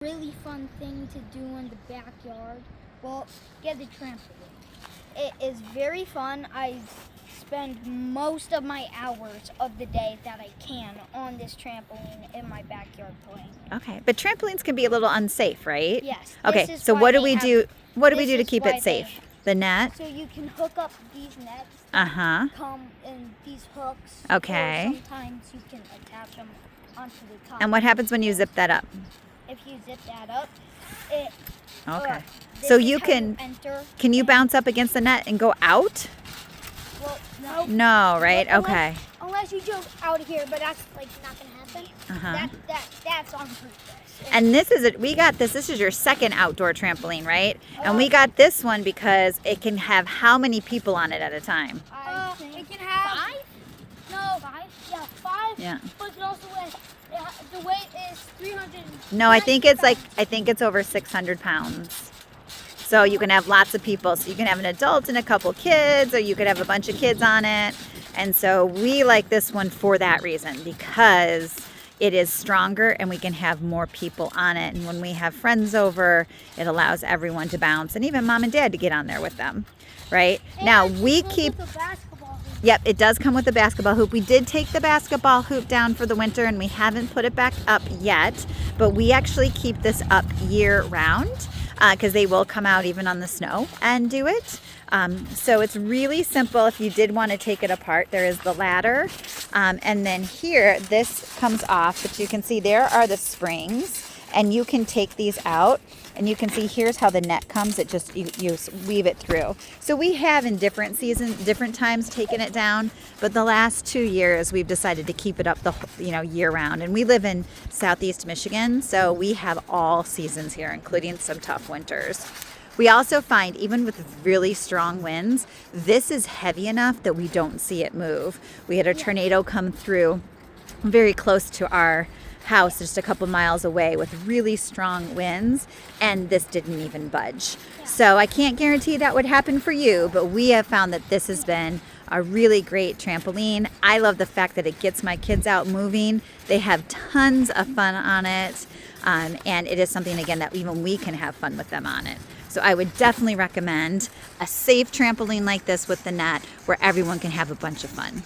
Really fun thing to do in the backyard. Well, get the trampoline. It is very fun. I spend most of my hours of the day that I can on this trampoline in my backyard playing. Okay, but trampolines can be a little unsafe, right? Yes. Okay, so what do we do? What do we do to keep it safe? The net? So you can hook up these nets. Come in these hooks. Okay. Or sometimes you can attach them onto the top. And what happens when you zip that up? If you zip that up, it. Okay. So you can. Can you bounce up against the net and go out? Well, no. No, right? Okay. Unless you jump out of here, but that's like not gonna happen. That's on purpose. And this is it. We got this. This is your second outdoor trampoline, right? And we got this one because it can have how many people on it at a time? It can have 5. No, 5. Yeah, 5. Yeah. But it can also weigh. The weight is 300. No, I think it's over 600 pounds. So you can have lots of people. So you can have an adult and a couple kids, or you could have a bunch of kids on it. And so we like this one for that reason, because it is stronger and we can have more people on it. And when we have friends over, it allows everyone to bounce, and even mom and dad to get on there with them, right? And now we keep. Yep, it does come with a basketball hoop. We did take the basketball hoop down for the winter and we haven't put it back up yet, but we actually keep this up year round because they will come out even on the snow and do it. So it's really simple. If you did want to take it apart, there is the ladder. And then here, this comes off, but you can see there are the springs and you can take these out. And you can see here's how the net comes. It just, you weave it through. So we have in different seasons, different times taken it down. But the last 2 years, we've decided to keep it up the year round. And we live in Southeast Michigan, so we have all seasons here, including some tough winters. We also find, even with really strong winds, this is heavy enough that we don't see it move. We had a tornado come through very close to our house just a couple miles away with really strong winds, and this didn't even budge. So I can't guarantee that would happen for you, but we have found that this has been a really great trampoline. I love the fact that it gets my kids out moving. They have tons of fun on it, and it is something, again, that even we can have fun with them on it. So I would definitely recommend a safe trampoline like this with the net where everyone can have a bunch of fun.